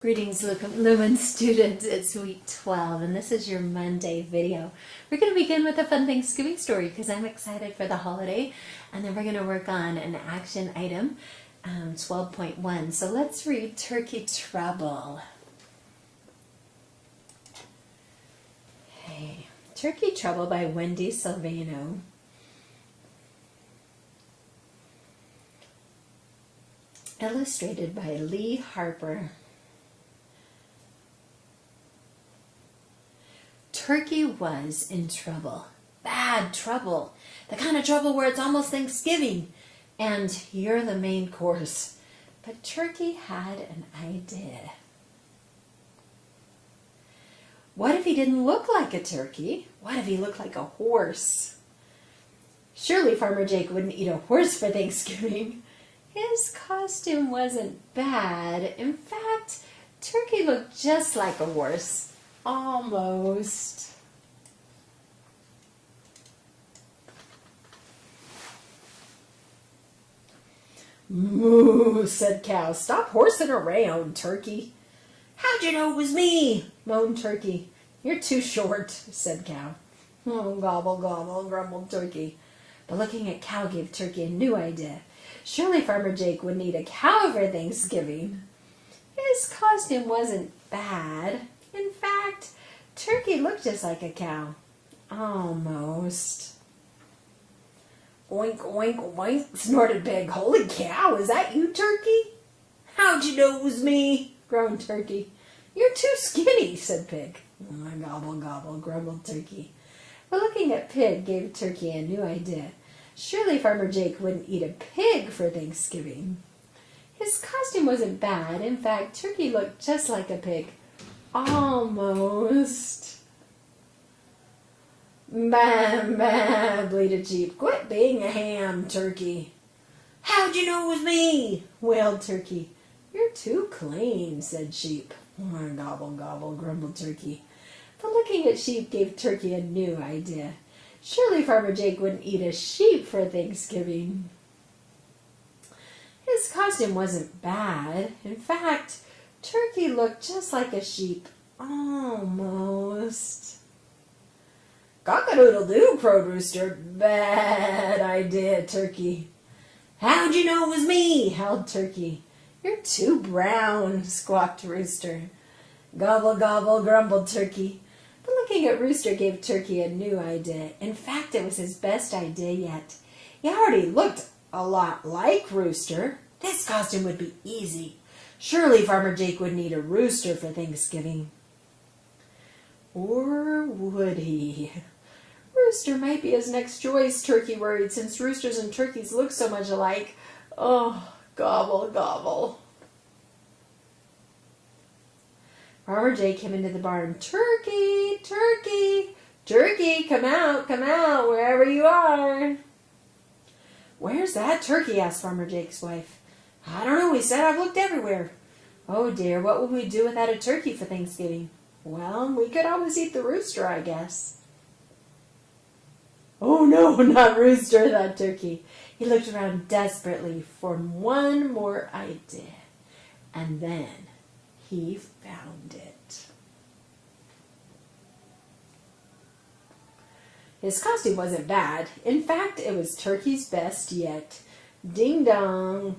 Greetings, Lumen students. It's week 12, and this is your Monday video. We're going to begin with a fun Thanksgiving story because I'm excited for the holiday, and then we're going to work on an action item, 12.1. So let's read Turkey Trouble. Hey, Turkey Trouble by Wendy Silvano. Illustrated by Lee Harper. Turkey was in trouble, bad trouble, the kind of trouble where it's almost Thanksgiving, and you're the main course. But Turkey had an idea. What if he didn't look like a turkey? What if he looked like a horse? Surely Farmer Jake wouldn't eat a horse for Thanksgiving. His costume wasn't bad. In fact, Turkey looked just like a horse. Almost. Moo, said Cow. Stop horsing around, Turkey. How'd you know it was me? Moaned Turkey. You're too short, said Cow. Oh, gobble, gobble, grumbled Turkey. But looking at Cow gave Turkey a new idea. Surely Farmer Jake wouldn't eat a cow for Thanksgiving. His costume wasn't bad. In fact, Turkey looked just like a cow. Almost. Oink, oink, oink, snorted Pig. Holy cow, is that you, Turkey? How'd you know it was me? Groaned Turkey. You're too skinny, said Pig. Gobble, gobble, grumbled Turkey. But looking at Pig gave Turkey a new idea. Surely Farmer Jake wouldn't eat a pig for Thanksgiving. His costume wasn't bad. In fact, Turkey looked just like a pig. Almost. Bah, bah, bleated Sheep. Quit being a ham, Turkey. How'd you know it was me? Wailed Turkey. You're too clean, said Sheep. Gobble, gobble, grumbled Turkey. But looking at Sheep gave Turkey a new idea. Surely Farmer Jake wouldn't eat a sheep for Thanksgiving. His costume wasn't bad. In fact, Turkey looked just like a sheep. Almost. Cock-a-doodle-doo, crowed Rooster. Bad idea, Turkey. How'd you know it was me? Howled Turkey. You're too brown, squawked Rooster. Gobble, gobble, grumbled Turkey. But looking at Rooster gave Turkey a new idea. In fact, it was his best idea yet. He already looked a lot like Rooster. This costume would be easy. Surely Farmer Jake wouldn't eat a rooster for Thanksgiving. Or would he? Rooster might be his next choice, Turkey worried, since roosters and turkeys look so much alike. Oh, gobble, gobble. Farmer Jake came into the barn. Turkey, Turkey, Turkey, come out, wherever you are. Where's that turkey? Asked Farmer Jake's wife. I don't know, he said. I've looked everywhere. Oh dear, what would we do without a turkey for Thanksgiving? Well, we could always eat the rooster, I guess. Oh no, not Rooster, thought Turkey. He looked around desperately for one more idea. And then he found it. His costume wasn't bad. In fact, it was Turkey's best yet. Ding dong.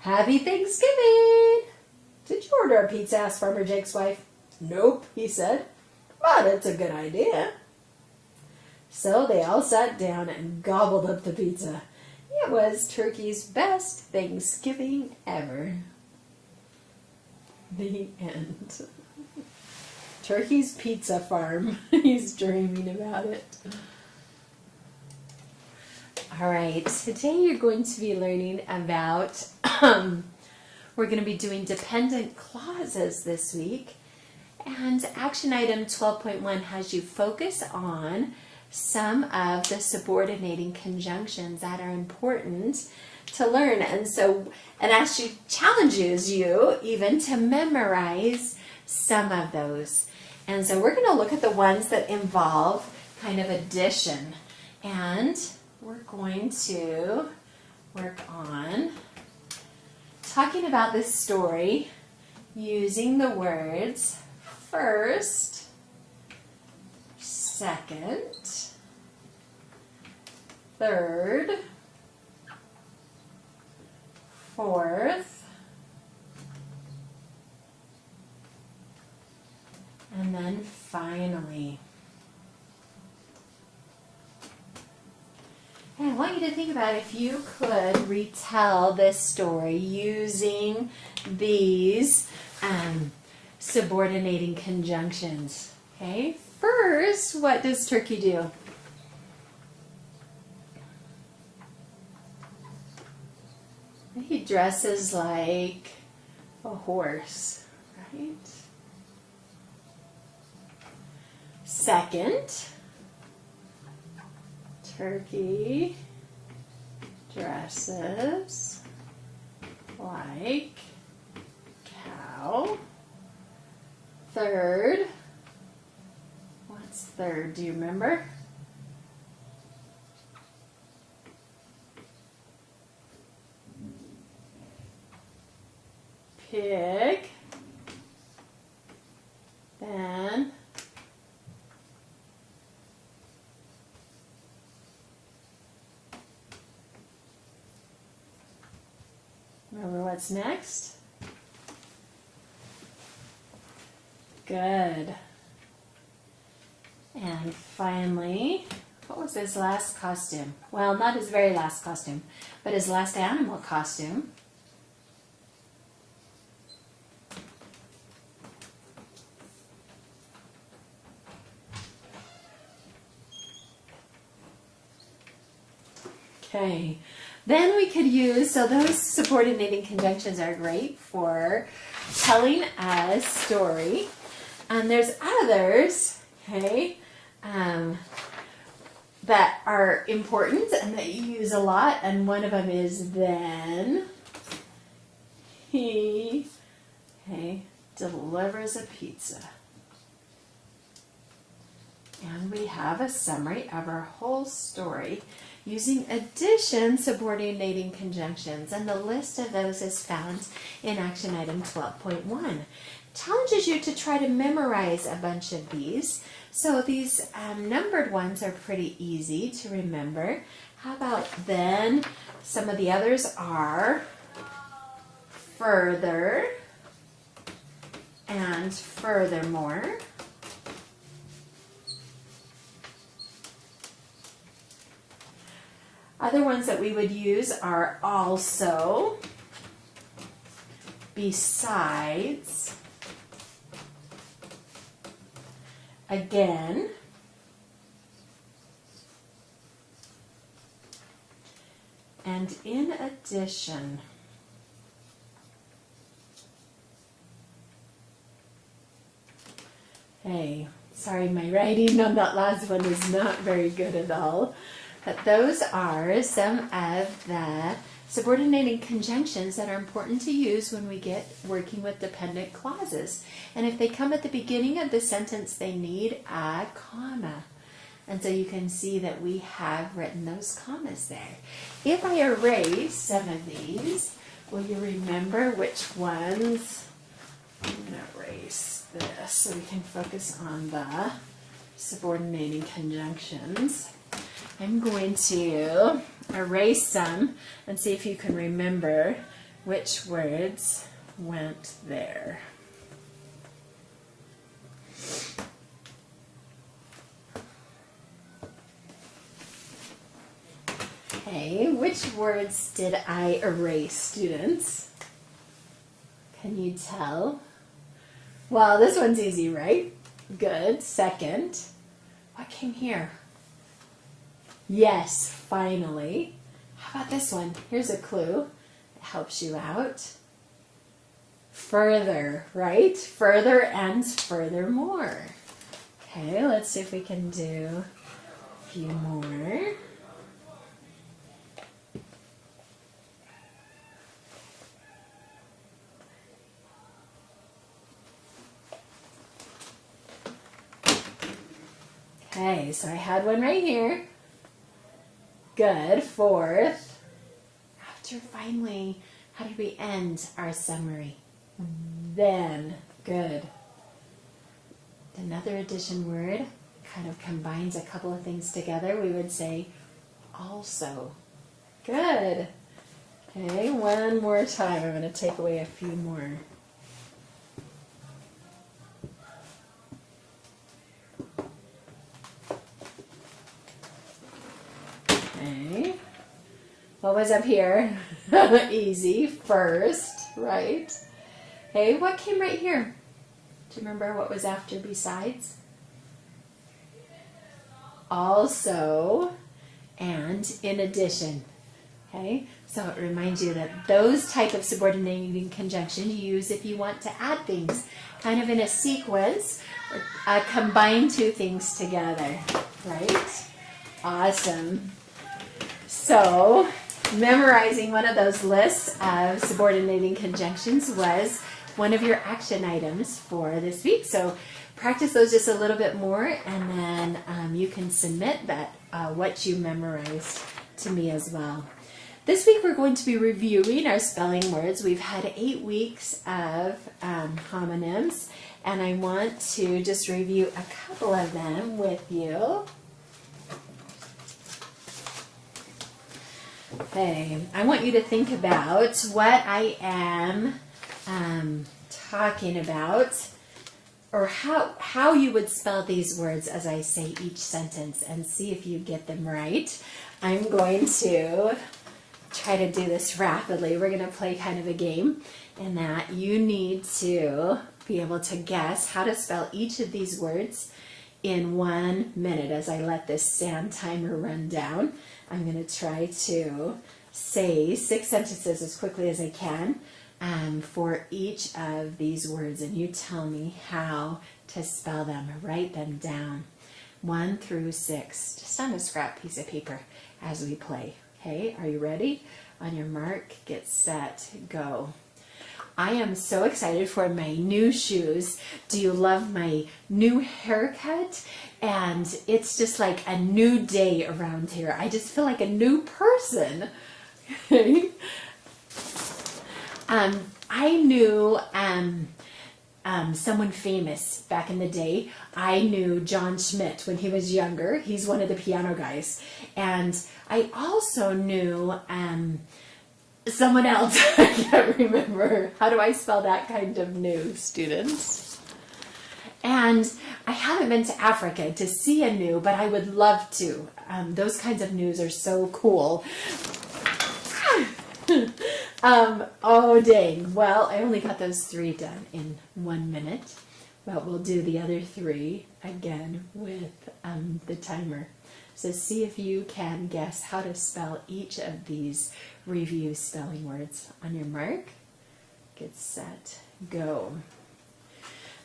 Happy Thanksgiving! Did you order a pizza? Asked Farmer Jake's wife. Nope, he said. But it's a good idea. So they all sat down and gobbled up the pizza. It was Turkey's best Thanksgiving ever. The end. Turkey's Pizza Farm. He's dreaming about it. All right, today you're going to be learning about, we're going to be doing dependent clauses this week. And action item 12.1 has you focus on some of the subordinating conjunctions that are important to learn. And actually challenges you even to memorize some of those. And so we're going to look at the ones that involve kind of addition. And we're going to work on talking about this story using the words first, second, third, fourth, and then finally. And I want you to think about if you could retell this story using these subordinating conjunctions. Okay, first, what does Turkey do? He dresses like a horse, right? Second, Turkey dresses like cow. Third, what's third? Do you remember? Pig. Then remember what's next? Good. And finally, what was his last costume? Well, not his very last costume, but his last animal costume. Okay, then we could use, so those subordinating conjunctions are great for telling a story. And there's others, okay, that are important and that you use a lot. And one of them is then he, okay, delivers a pizza. And we have a summary of our whole story using addition subordinating conjunctions, and the list of those is found in action item 12.1. Challenges you to try to memorize a bunch of these. So these numbered ones are pretty easy to remember. How about then? Some of the others are further and furthermore. Other ones that we would use are also, besides, again, and in addition. Hey, sorry, my writing on that last one is not very good at all. But those are some of the subordinating conjunctions that are important to use when we get working with dependent clauses. And if they come at the beginning of the sentence, they need a comma. And so you can see that we have written those commas there. If I erase some of these, will you remember which ones? I'm going to erase this so we can focus on the subordinating conjunctions. I'm going to erase some and see if you can remember which words went there. Okay, which words did I erase, students? Can you tell? Well, this one's easy, right? Good. Second. What came here? Yes, finally. How about this one? Here's a clue. It helps you out. Further, right? Further and furthermore. Okay, let's see if we can do a few more. Okay, so I had one right here. Good. Fourth. After finally, how did we end our summary? then. Good. Another addition word kind of combines a couple of things together. We would say also. Good. Okay, one more time. I'm going to take away a few more. Okay. What was up here? Easy. First, right? Okay, what came right here? Do you remember what was after besides? Also and in addition. Okay, so it reminds you that those type of subordinating conjunction you use if you want to add things kind of in a sequence or combine two things together, right? Awesome. So memorizing one of those lists of subordinating conjunctions was one of your action items for this week. So practice those just a little bit more, and then you can submit that what you memorized to me as well. This week we're going to be reviewing our spelling words. We've had 8 weeks of homonyms, and I want to just review a couple of them with you. Okay, I want you to think about what I am talking about, or how you would spell these words as I say each sentence, and see if you get them right. I'm going to try to do this rapidly. We're going to play kind of a game in that you need to be able to guess how to spell each of these words in 1 minute. As I let this sound timer run down, I'm going to try to say 6 sentences as quickly as I can for each of these words, and you tell me how to spell them. Write them down, 1 through 6, just on a scrap piece of paper as we play. Okay, are you ready? On your mark, get set, go. I am so excited for my new shoes. Do you love my new haircut? And it's just like a new day around here. I just feel like a new person. I knew someone famous back in the day. I knew John Schmidt when he was younger. He's one of the piano guys. And I also knew someone else. I can't remember. How do I spell that kind of new, students? And I haven't been to Africa to see a new, but I would love to. Those kinds of news are so cool. Oh dang. Well, I only got those 3 done in 1 minute, but we'll do the other 3 again with the timer. So see if you can guess how to spell each of these review spelling words. On your mark, get set, go.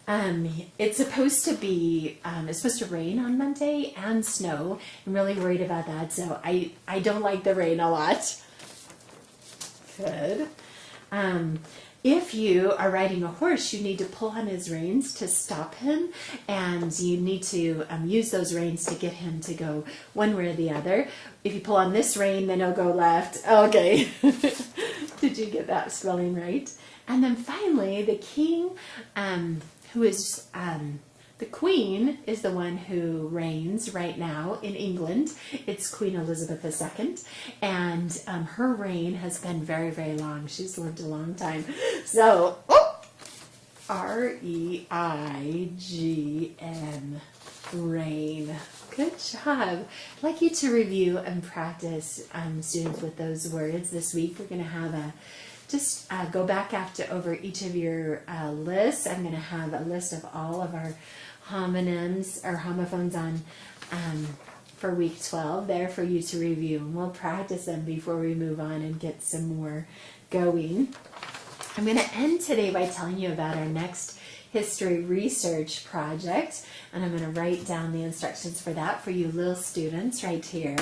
It's supposed to be, it's supposed to rain on Monday and snow. I'm really worried about that, so I don't like the rain a lot. Good. If you are riding a horse, you need to pull on his reins to stop him, and you need to use those reins to get him to go one way or the other. If you pull on this rein, then he'll go left. Okay. Did you get that spelling right? And then finally, the king, who is the queen, is the one who reigns right now in England. It's Queen Elizabeth II, and her reign has been very, very long. She's lived a long time. So, R-E-I-G-N, reign. Good job. I'd like you to review and practice, students, with those words this week. We're going to have just go back over each of your lists. I'm going to have a list of all of our homonyms or homophones on for week 12 there for you to review, and we'll practice them before we move on and get some more going. I'm going to end today by telling you about our next history research project, and I'm going to write down the instructions for that for you little students right here.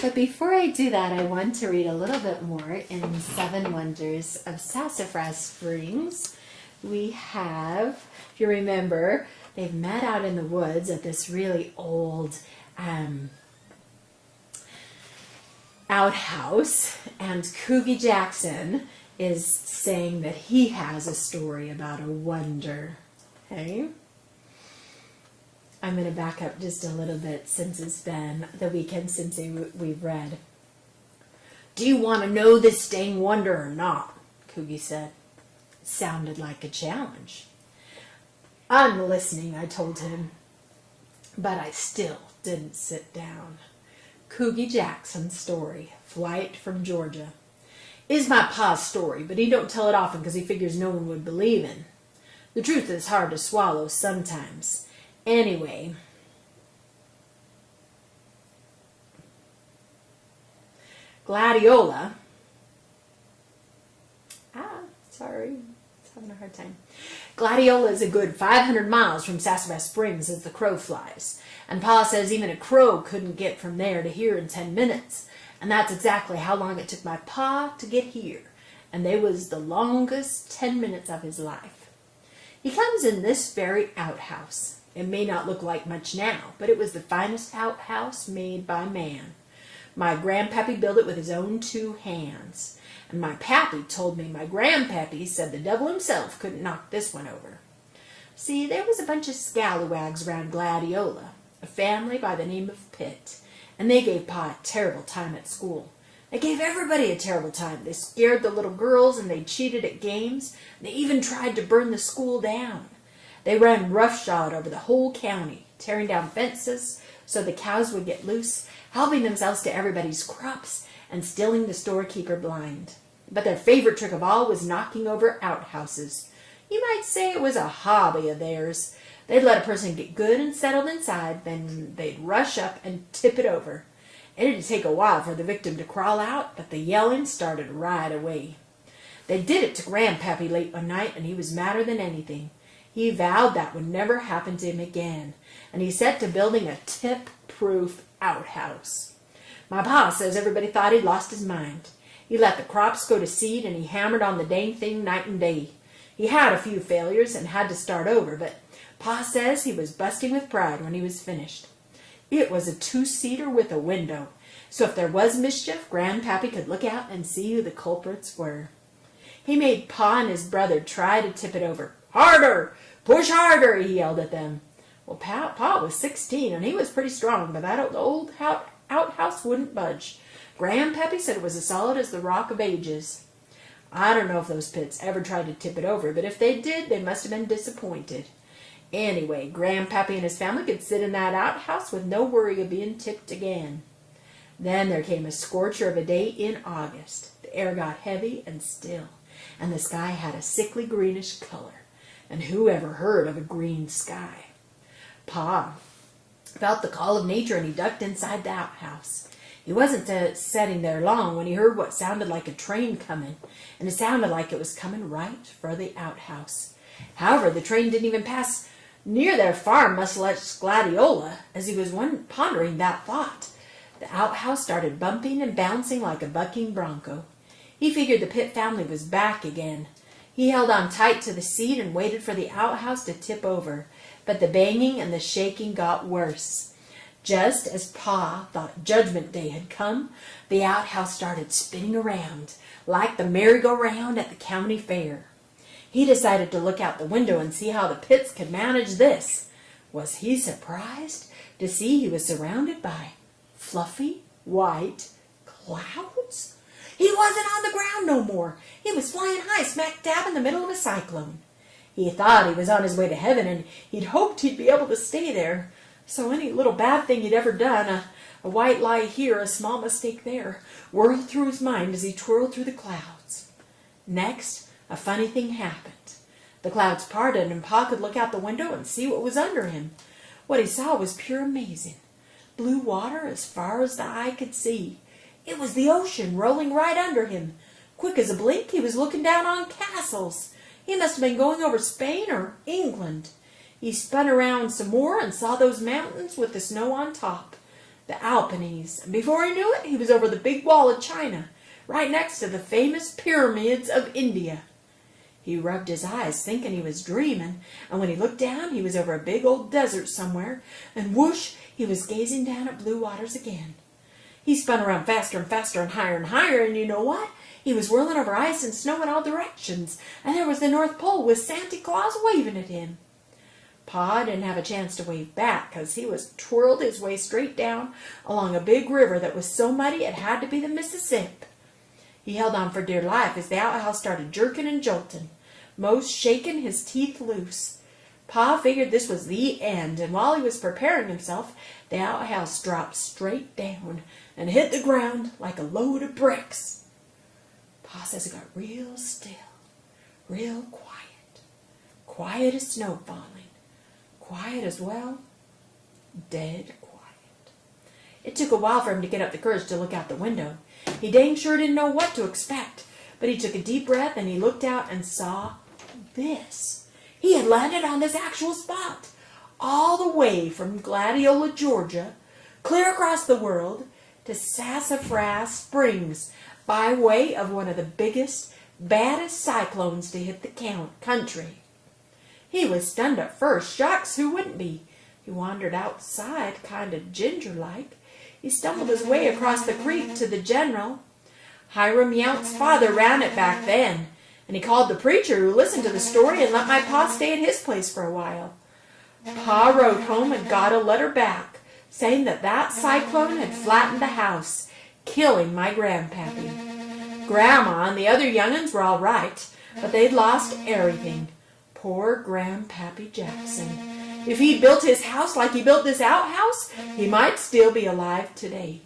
But before I do that, I want to read a little bit more in 7 Wonders of Sassafras Springs. We have, if you remember, they've met out in the woods at this really old outhouse, and Coogie Jackson is saying that he has a story about a wonder. Hey? I'm going to back up just a little bit since it's been the weekend since we've read. Do you want to know this dang wonder or not? Coogie said. It sounded like a challenge. I'm listening, I told him. But I still didn't sit down. Coogie Jackson's story, Flight from Georgia, is my pa's story, but he don't tell it often because he figures no one would believe in. The truth is hard to swallow sometimes. Anyway, Gladiola, having a hard time. Gladiola is a good 500 miles from Sassafras Springs as the crow flies. And Pa says even a crow couldn't get from there to here in 10 minutes. And that's exactly how long it took my Pa to get here. And they was the longest 10 minutes of his life. He comes in this very outhouse. It may not look like much now, but it was the finest outhouse made by man. My grandpappy built it with his own 2 hands. And my pappy told me my grandpappy said the devil himself couldn't knock this one over. See, there was a bunch of scallywags around Gladiola, a family by the name of Pitt, and they gave Pa a terrible time at school. They gave everybody a terrible time. They scared the little girls, and they cheated at games. And they even tried to burn the school down. They ran roughshod over the whole county, tearing down fences so the cows would get loose, helping themselves to everybody's crops, and stealing the storekeeper blind. But their favorite trick of all was knocking over outhouses. You might say it was a hobby of theirs. They'd let a person get good and settled inside, then they'd rush up and tip it over. It'd take a while for the victim to crawl out, but the yelling started right away. They did it to Grandpappy late one night, and he was madder than anything. He vowed that would never happen to him again, and he set to building a tip-proof outhouse. My Pa says everybody thought he'd lost his mind. He let the crops go to seed, and he hammered on the dang thing night and day. He had a few failures and had to start over, but Pa says he was busting with pride when he was finished. It was a 2-seater with a window, so if there was mischief, Grandpappy could look out and see who the culprits were. He made Pa and his brother try to tip it over. "Harder! Push harder!" he yelled at them. Well, Pa was 16, and he was pretty strong, but that old outhouse wouldn't budge. Grandpappy said it was as solid as the Rock of Ages. I don't know if those Pitts ever tried to tip it over, but if they did, they must have been disappointed. Anyway, Grandpappy and his family could sit in that outhouse with no worry of being tipped again. Then there came a scorcher of a day in August. The air got heavy and still, and the sky had a sickly greenish color. And who ever heard of a green sky? Pa felt the call of nature, and he ducked inside the outhouse. He wasn't sitting there long when he heard what sounded like a train coming, and it sounded like it was coming right for the outhouse. However, the train didn't even pass near their farm, much less Gladiola. As he was pondering that thought, the outhouse started bumping and bouncing like a bucking bronco. He figured the Pitt family was back again. He held on tight to the seat and waited for the outhouse to tip over, but the banging and the shaking got worse. Just as Pa thought Judgment Day had come, the outhouse started spinning around, like the merry-go-round at the county fair. He decided to look out the window and see how the Pitts could manage this. Was he surprised to see he was surrounded by fluffy, white clouds? He wasn't on the ground no more. He was flying high, smack dab in the middle of a cyclone. He thought he was on his way to heaven, and he'd hoped he'd be able to stay there. So any little bad thing he'd ever done, a white lie here, a small mistake there, whirled through his mind as he twirled through the clouds. Next, a funny thing happened. The clouds parted, and Pa could look out the window and see what was under him. What he saw was pure amazing. Blue water as far as the eye could see. It was the ocean rolling right under him. Quick as a blink, he was looking down on castles. He must have been going over Spain or England. He spun around some more and saw those mountains with the snow on top, the Alpines, and before he knew it, he was over the big wall of China, right next to the famous pyramids of India. He rubbed his eyes, thinking he was dreaming, and when he looked down, he was over a big old desert somewhere, and whoosh, he was gazing down at blue waters again. He spun around faster and faster and higher, and you know what? He was whirling over ice and snow in all directions, and there was the North Pole with Santa Claus waving at him. Pa didn't have a chance to wave back, 'cause he was twirled his way straight down along a big river that was so muddy it had to be the Mississippi. He held on for dear life as the outhouse started jerking and jolting, most shaking his teeth loose. Pa figured this was the end, and while he was preparing himself, the outhouse dropped straight down and hit the ground like a load of bricks. Pa says it got real still, real quiet, quiet as snow falling, quiet as, well, dead quiet. It took a while for him to get up the courage to look out the window. He dang sure didn't know what to expect, but he took a deep breath and he looked out and saw this. He had landed on this actual spot, all the way from Gladiola, Georgia, clear across the world to Sassafras Springs, by way of one of the biggest, baddest cyclones to hit the country. He was stunned at first. Shucks, who wouldn't be? He wandered outside, kind of ginger-like. He stumbled his way across the creek to the general. Hiram Yount's father ran it back then, and he called the preacher who listened to the story and let my pa stay at his place for a while. Pa wrote home and got a letter back, saying that cyclone had flattened the house, killing my grandpappy. Grandma and the other young'uns were all right, but they'd lost everything. Poor Grandpappy Jackson. If he'd built his house like he built this outhouse, he might still be alive today.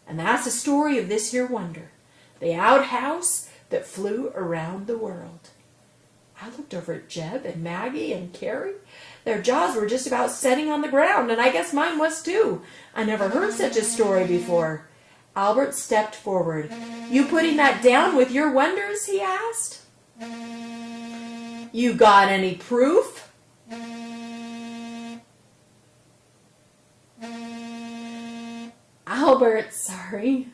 And that's the story of this here wonder, the outhouse that flew around the world. I looked over at Jeb and Maggie and Carrie. Their jaws were just about setting on the ground, and I guess mine was too. I never heard such a story before. Albert stepped forward. "You putting that down with your wonders?" he asked. "You got any proof?" Albert, sorry.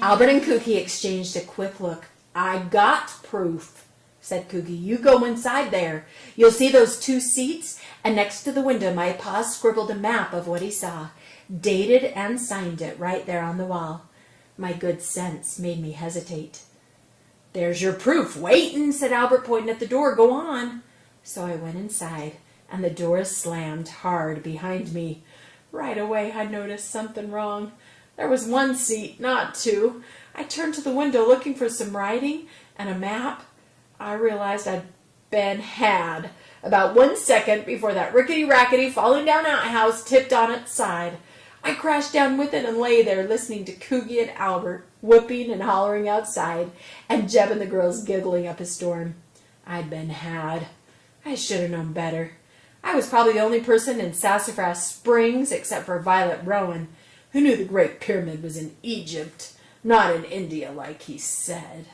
Albert and Kooky exchanged a quick look. "I got proof," said Kooky. "You go inside there. You'll see those 2 seats, and next to the window my pa scribbled a map of what he saw, dated and signed it right there on the wall." My good sense made me hesitate. "There's your proof waitin'," said Albert, pointing at the door. "Go on." So I went inside, and the door slammed hard behind me. Right away I noticed something wrong. There was 1 seat, not 2. I turned to the window looking for some writing and a map. I realized I'd been had about 1 second before that rickety-rackety falling down outhouse tipped on its side. I crashed down with it and lay there listening to Kooky and Albert whooping and hollering outside, and Jeb and the girls giggling up a storm. I'd been had. I should have known better. I was probably the only person in Sassafras Springs, except for Violet Rowan, who knew the Great Pyramid was in Egypt, not in India like he said.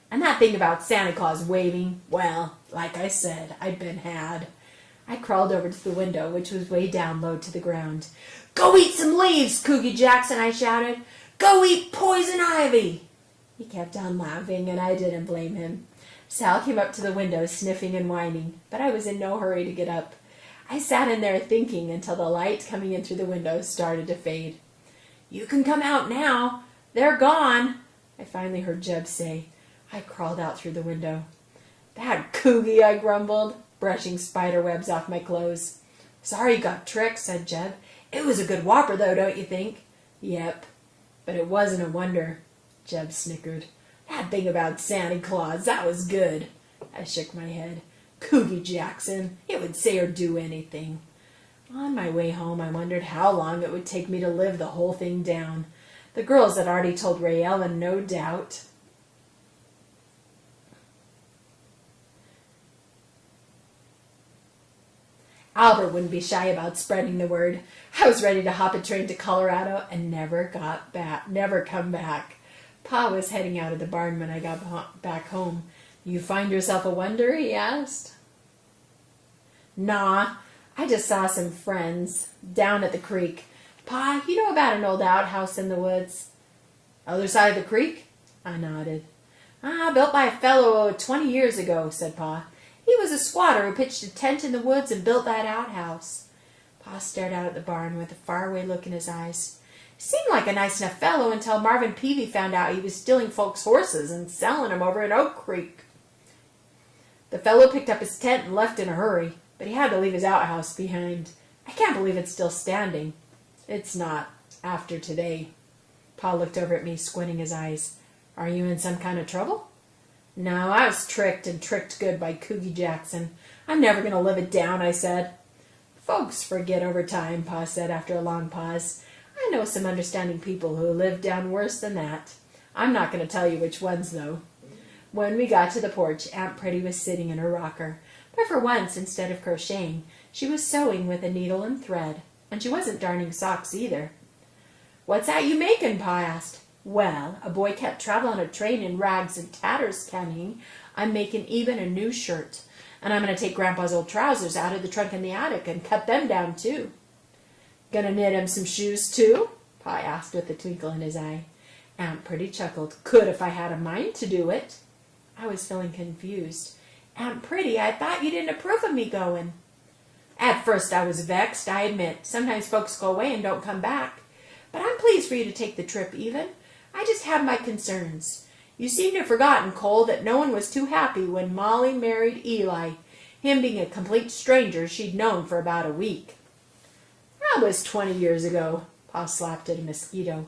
And that thing about Santa Claus waving, well, like I said, I'd been had. I crawled over to the window, which was way down low to the ground. "Go eat some leaves, Kooky Jackson," I shouted. "Go eat poison ivy." He kept on laughing, and I didn't blame him. Sal came up to the window, sniffing and whining, but I was in no hurry to get up. I sat in there thinking until the light coming in through the window started to fade. "You can come out now. They're gone," I finally heard Jeb say. I crawled out through the window. "That Kooky," I grumbled, brushing spider webs off my clothes. "Sorry you got tricked," said Jeb. "It was a good whopper, though, don't you think?" "Yep, but it wasn't a wonder," Jeb snickered. "That thing about Santa Claus, that was good." I shook my head. "Kooky Jackson, it would say or do anything." On my way home, I wondered how long it would take me to live the whole thing down. The girls had already told Ray Ellen, no doubt. Albert wouldn't be shy about spreading the word. I was ready to hop a train to Colorado and never come back. Pa was heading out of the barn when I got back home. "You find yourself a wonder?" he asked. "Nah, I just saw some friends down at the creek. Pa, you know about an old outhouse in the woods?" "Other side of the creek?" I nodded. Built by a fellow 20 years ago," said Pa. "He was a squatter who pitched a tent in the woods and built that outhouse." Pa stared out at the barn with a faraway look in his eyes. He seemed like a nice enough fellow until Marvin Peavy found out he was stealing folks' horses and selling them over at Oak Creek. The fellow picked up his tent and left in a hurry, but he had to leave his outhouse behind. I can't believe it's still standing. It's not, after today. Pa looked over at me, squinting his eyes. Are you in some kind of trouble? No, I was tricked, and tricked good by Coogie Jackson. I'm never going to live it down, I said. Folks forget over time, Pa said after a long pause. I know some understanding people who lived down worse than that. I'm not going to tell you which ones, though. When we got to the porch, Aunt Pretty was sitting in her rocker. But for once, instead of crocheting, she was sewing with a needle and thread. And she wasn't darning socks either. What's that you making, Pa asked. Well, a boy can't travel on a train in rags and tatters, can he? I'm making even a new shirt. And I'm going to take Grandpa's old trousers out of the trunk in the attic and cut them down, too. Gonna knit him some shoes, too? Pa asked with a twinkle in his eye. Aunt Pretty chuckled. Could if I had a mind to do it. I was feeling confused. Aunt Pretty, I thought you didn't approve of me going. At first I was vexed, I admit. Sometimes folks go away and don't come back. But I'm pleased for you to take the trip, even. I just have my concerns. You seem to have forgotten, Cole, that no one was too happy when Molly married Eli, him being a complete stranger she'd known for about a week. That was 20 years ago. Pa slapped at a mosquito.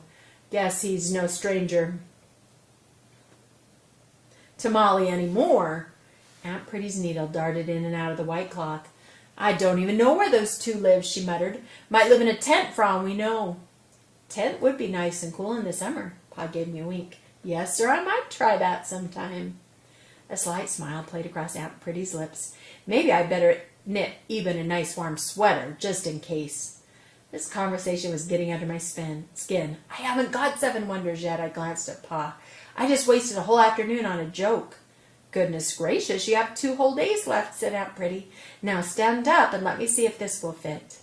Guess he's no stranger to Molly anymore. Aunt Pretty's needle darted in and out of the white cloth. I don't even know where those two live, she muttered. Might live in a tent for all we know. Tent would be nice and cool in the summer. Pa gave me a wink. Yes, sir, I might try that sometime. A slight smile played across Aunt Pretty's lips. Maybe I'd better knit even a nice warm sweater, just in case. This conversation was getting under my skin. I haven't got 7 wonders yet, I glanced at Pa. I just wasted a whole afternoon on a joke. Goodness gracious, you have 2 whole days left, said Aunt Pretty. Now stand up and let me see if this will fit.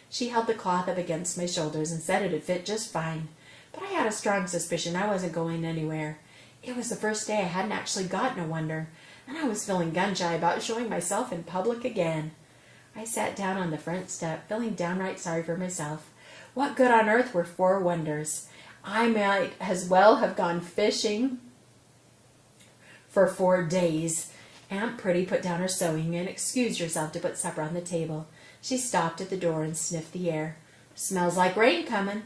She held the cloth up against my shoulders and said it'd fit just fine. But I had a strong suspicion I wasn't going anywhere. It was the first day I hadn't actually gotten a wonder, and I was feeling gun-shy about showing myself in public again. I sat down on the front step, feeling downright sorry for myself. What good on earth were 4 wonders? I might as well have gone fishing for 4 days. Aunt Pretty put down her sewing and excused herself to put supper on the table. She stopped at the door and sniffed the air. Smells like rain coming.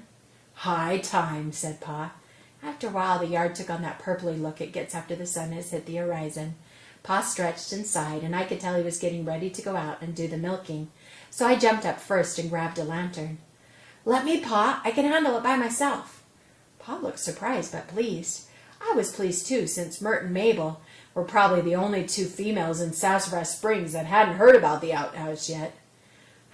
High time, said Pa. After a while, the yard took on that purpley look it gets after the sun has hit the horizon. Pa stretched and sighed, and I could tell he was getting ready to go out and do the milking. So I jumped up first and grabbed a lantern. Let me, Pa. I can handle it by myself. Pa looked surprised but pleased. I was pleased, too, since Mert and Mabel were probably the only 2 females in Sassafras Springs that hadn't heard about the outhouse yet.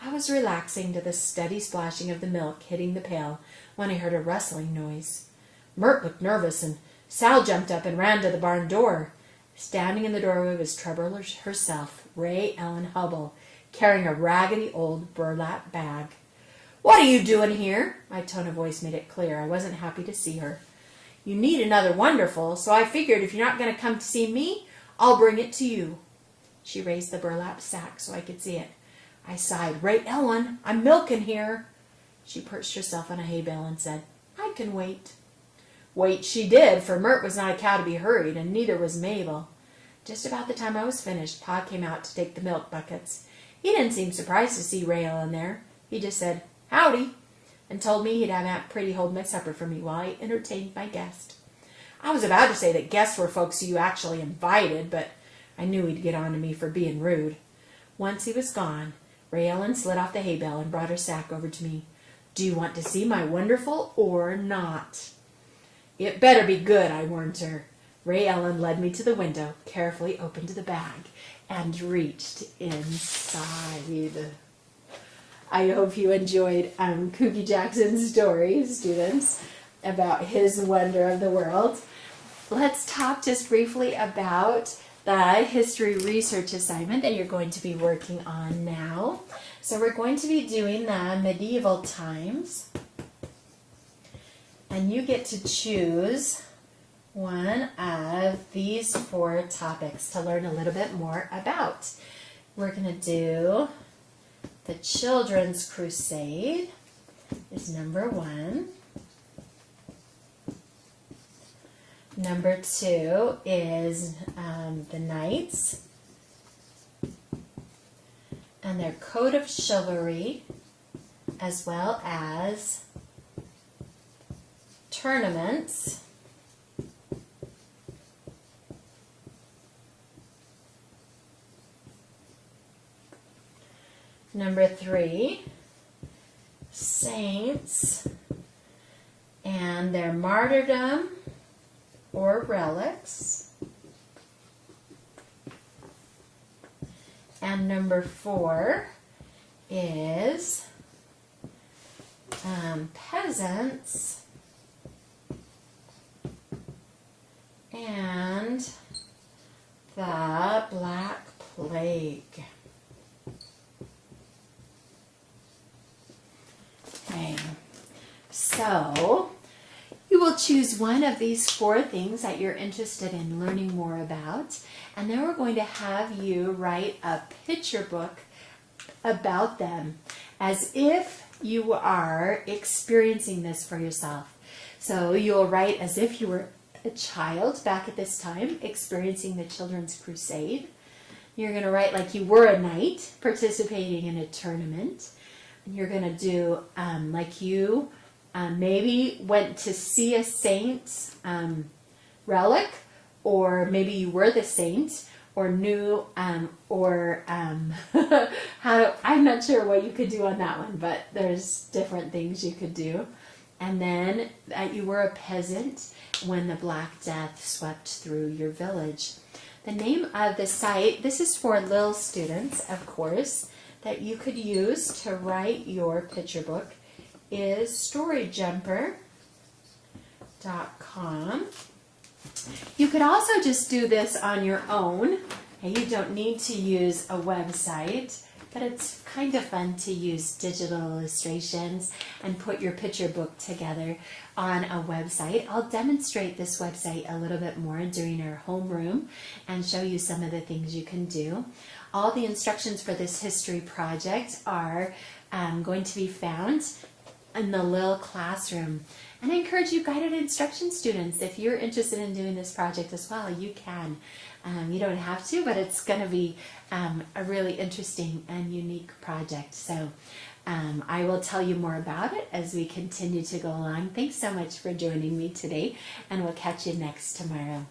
I was relaxing to the steady splashing of the milk hitting the pail when I heard a rustling noise. Mert looked nervous, and Sal jumped up and ran to the barn door. Standing in the doorway was Trouble herself, Ray Ellen Hubble, carrying a raggedy old burlap bag. What are you doing here? My tone of voice made it clear I wasn't happy to see her. You need another wonderful, so I figured if you're not going to come to see me, I'll bring it to you. She raised the burlap sack so I could see it. I sighed. Ray Ellen, I'm milking here. She perched herself on a hay bale and said, I can wait. Wait she did, for Mert was not a cow to be hurried, and neither was Mabel. Just about the time I was finished, Pa came out to take the milk buckets. He didn't seem surprised to see Ray Ellen there. He just said, howdy, and told me he'd have Aunt Pretty hold my supper for me while I entertained my guest. I was about to say that guests were folks you actually invited, but I knew he'd get on to me for being rude. Once he was gone, Ray Ellen slid off the hay bale and brought her sack over to me. Do you want to see my wonderful or not? It better be good, I warned her. Ray Ellen led me to the window, carefully opened the bag, and reached inside. I hope you enjoyed Coogie Jackson's story, students, about his wonder of the world. Let's talk just briefly about the history research assignment that you're going to be working on now. So we're going to be doing the medieval times. And you get to choose one of these 4 topics to learn a little bit more about. We're going to do The Children's Crusade is number 1. Number 2 is the Knights and their Code of Chivalry, as well as tournaments. Number 3, Saints and their martyrdom or relics. And number 4 is peasants and the Black Plague. Okay, so you will choose one of these 4 things that you're interested in learning more about, and then we're going to have you write a picture book about them as if you are experiencing this for yourself. So you'll write as if you were a child back at this time experiencing the Children's Crusade. You're going to write like you were a knight participating in a tournament. And you're going to do like you maybe went to see a saint's relic, or maybe you were the saint, or knew, or how, I'm not sure what you could do on that one, but there's different things you could do. And then you were a peasant when the Black Death swept through your village. The name of the site, this is for little students, of course, that you could use to write your picture book, is storyjumper.com. You could also just do this on your own. And you don't need to use a website, but it's kind of fun to use digital illustrations and put your picture book together on a website. I'll demonstrate this website a little bit more during our homeroom and show you some of the things you can do. All the instructions for this history project are going to be found in the little classroom. And I encourage you guided instruction students, if you're interested in doing this project as well, you can. You don't have to, but it's going to be a really interesting and unique project. So I will tell you more about it as we continue to go along. Thanks so much for joining me today, and we'll catch you next tomorrow.